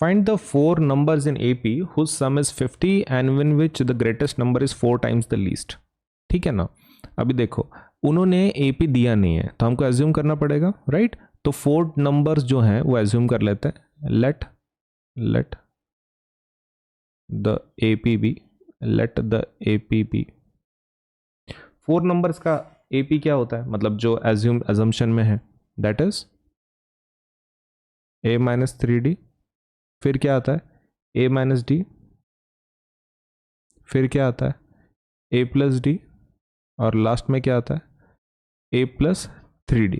Find the 4 numbers in AP whose sum is 50 and in which the greatest number is 4 times the least. ठीक है ना। अभी देखो उन्होंने AP दिया नहीं है तो हमको एज्यूम करना पड़ेगा, राइट। तो 4 नंबर्स जो हैं वो एज्यूम कर लेते हैं। Let the AP be, let the AP be. 4 numbers का AP क्या होता है, मतलब जो एजम्पशन में है, that is A minus 3D। फिर क्या आता है A माइनस डी, फिर क्या आता है A प्लस डी, और लास्ट में क्या आता है A plus 3D,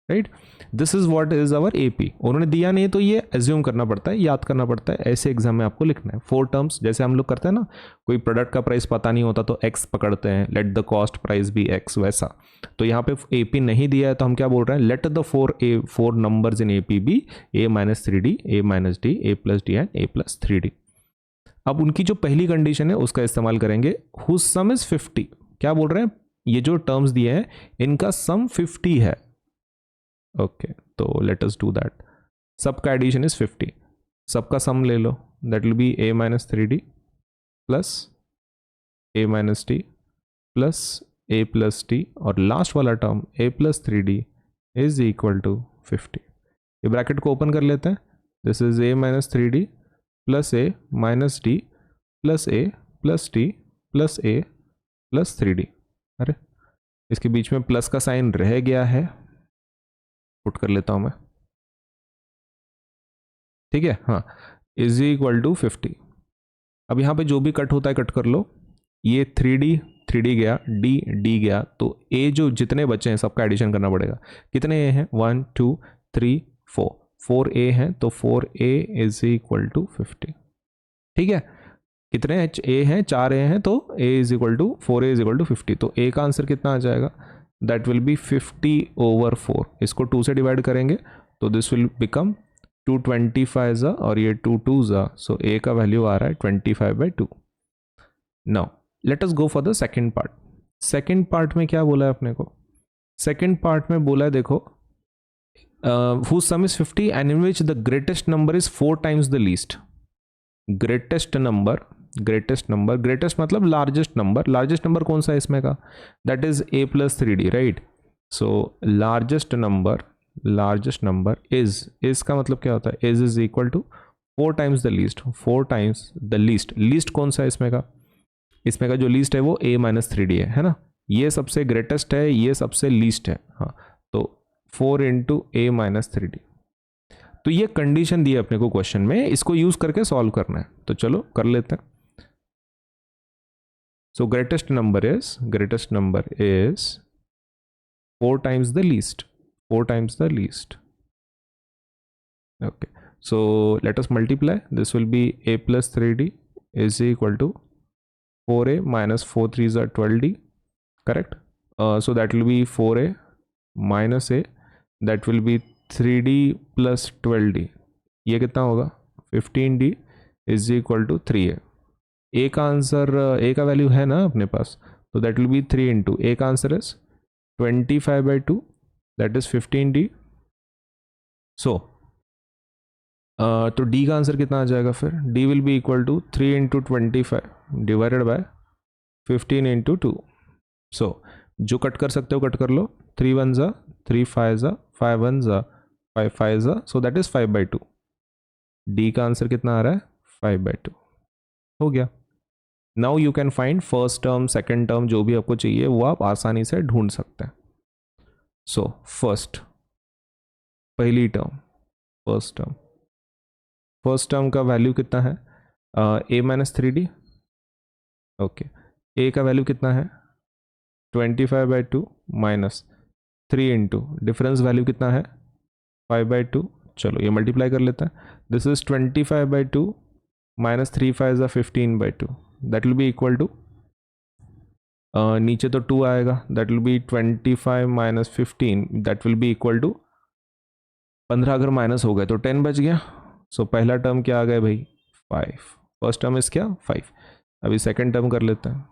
right. This is what is our AP। उन्होंने दिया नहीं तो ये एज्यूम करना पड़ता है, याद करना पड़ता है, ऐसे एग्जाम में आपको लिखना है। 4 टर्म्स जैसे हम लोग करते हैं ना, कोई प्रोडक्ट का प्राइस पता नहीं होता तो X पकड़ते हैं, let the cost price be X, वैसा। तो यहाँ पे AP नहीं दिया है तो हम क्या बोल रहे हैं, let the 4 numbers in AP be A minus 3D, A minus D, A plus D and A plus 3D। अब उनकी जो पहली कंडीशन है उसका इस्तेमाल करेंगे, हुज सम इज 50। क्या बोल रहे हैं, ये जो टर्म्स दिए हैं इनका सम 50 है। ओके, तो लेट अस डू दैट। सबका एडिशन इज 50, सबका सम ले लो, that will be A minus 3D plus A minus D plus A plus D, और लास्ट वाला term A plus 3D is equal to 50। ये ब्रैकेट को open कर लेते हैं। This is A minus 3D plus A minus D plus A plus D plus A plus 3D। अरे इसके बीच में प्लस का साइन रह गया है, पुट कर लेता हूं मैं, ठीक है। हाँ, इज इक्वल टू 50। अब यहाँ पे जो भी कट होता है कट कर लो। ये 3D गया, D गया, तो A जो जितने बचे हैं सबका एडिशन करना पड़ेगा। कितने A हैं, 1 2 3 4, 4A हैं, तो 4A इज इक्वल टू 50। ठीक है, कितने A हैं, 4 A हैं, तो A is equal to 4A is equal to 50। तो A का आंसर कितना आ जाएगा, दैट विल बी 50/4। इसको 2 से डिवाइड करेंगे तो दिस विल बिकम 225 और ये 2 2 सो A का वैल्यू आ रहा है 25/2। Now let us go for the second part. Second part में क्या बोला है अपने को, सेकेंड पार्ट में बोला है देखो, whose sum is 50 and in which the greatest number is 4 times the least। Greatest number greatest मतलब लार्जेस्ट नंबर कौन सा है इसमें का, that is A plus 3D, right. So largest number is का मतलब क्या होता है, is equal to 4 times the least, 4 times the least कौन सा है इसमें का जो लीस्ट है वो A माइनस 3D है ना। ये सबसे ग्रेटेस्ट है, ये सबसे लीस्ट है, हाँ। तो 4 इंटू A माइनस 3D। तो ये कंडीशन दी है अपने को क्वेश्चन में, इसको यूज करके सॉल्व करना है, तो चलो कर लेते हैं। सो greatest number is 4 times the least, 4 times the least. okay, so let us multiply, this will be A plus 3D is equal to 4A minus 4 3s are 12D, correct। So that will be 4A minus A, that will be 3D plus 12D। ये कितना होगा, 15D is equal to 3A। A का answer, A का value है ना अपने पास, तो that will be 3 into A का answer is 25/2, that is 15D। So तो D का आंसर कितना आ जाएगा फिर, D will be equal to 3 into 25 divided by 15 into 2। So जो कट कर सकते हो कट कर लो, 3 1 ज़ा 3 5 ज़ा 5 1 ज़ा 5 5 ज़ा, सो दैट इज 5/2। D का आंसर कितना आ रहा है, 5/2 हो गया। Now you can find first term, second term, जो भी आपको चाहिए वो आप आसानी से ढूंढ सकते हैं। सो फर्स्ट, पहली टर्म, फर्स्ट टर्म का वैल्यू कितना है, A minus 3D। Okay, A का वैल्यू कितना है 25/2 माइनस 3 इंटू डिफरेंस वैल्यू कितना है 5/2। चलो ये मल्टीप्लाई कर लेते हैं। दिस इज 25/2 माइनस 3 5 ज़ा 15/2, that will be equal to, नीचे तो 2 आएगा, that will be 25 minus 15, that will be equal to 15 अगर माइनस हो गए तो 10 बच गया। सो पहला टर्म क्या आ गया भाई 5, फर्स्ट टर्म इज क्या 5। अभी सेकेंड टर्म कर लेते हैं।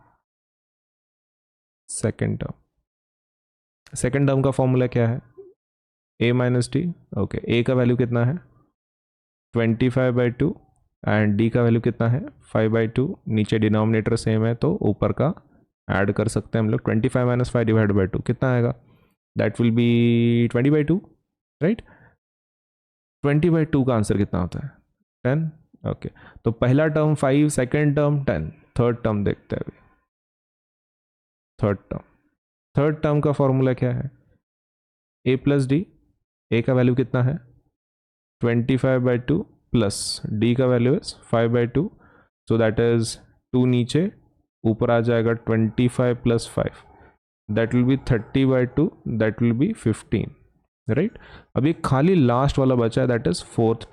सेकेंड टर्म का फॉर्मूला क्या है, A minus D. Okay, A का वैल्यू कितना है 25/2 एंड डी का वैल्यू कितना है 5/2, नीचे डिनोमिनेटर सेम है तो ऊपर का ऐड कर सकते हैं हम लोग। 25 - 5 डिवाइड बाई 2 कितना आएगा, दैट विल बी 20/2, राइट। 20/2 का आंसर कितना होता है 10। ओके तो पहला term 5, second term 10, third term देखते हैं अभी। थर्ड टर्म का फॉर्मूला क्या है, a प्लस डी, ए का वैल्यू कितना है 25/2 प्लस डी का value is 5/2, so that is 2 नीचे, ऊपर आ जाएगा 25 + 5, that will be 30/2, that will be 15, right. अभी खाली लास्ट वाला बचा है, that is fourth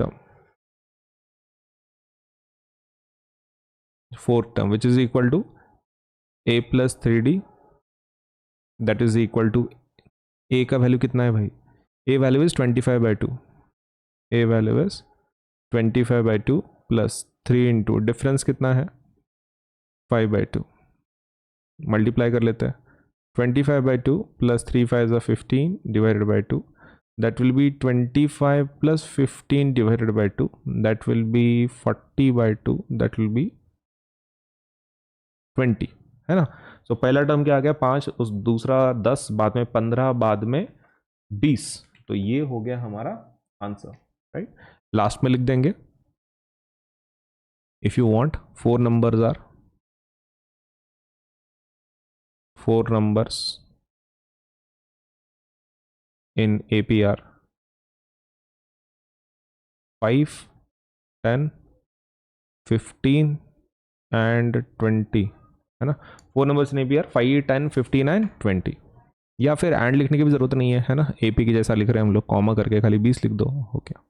term which is equal to a plus 3d, that is equal to a का वैल्यू कितना है भाई, a value is 25/2, a value is 25/2 plus 3 into difference कितना है 5/2, मल्टीप्लाई कर लेते हैं। 25/2 plus 3 5 is 15 divided by 2, that will be 25 plus 15 divided by 2, that will be 40/2, that will be 20, है ना। सो पहला टर्म क्या आ गया 5, उस दूसरा 10, बाद में 15, बाद में 20, तो ये हो गया हमारा आंसर, राइट। लास्ट में लिख देंगे if you want 4 numbers are 4 numbers in APR 5, 10, 15 and 20, है ना। 4 numbers in APR 5, 10, 15 and 20, या फिर एंड लिखने की भी जरूरत नहीं है ना, AP की जैसा लिख रहे हैं हम लोग, कॉमा करके खाली 20 लिख दो, हो गया।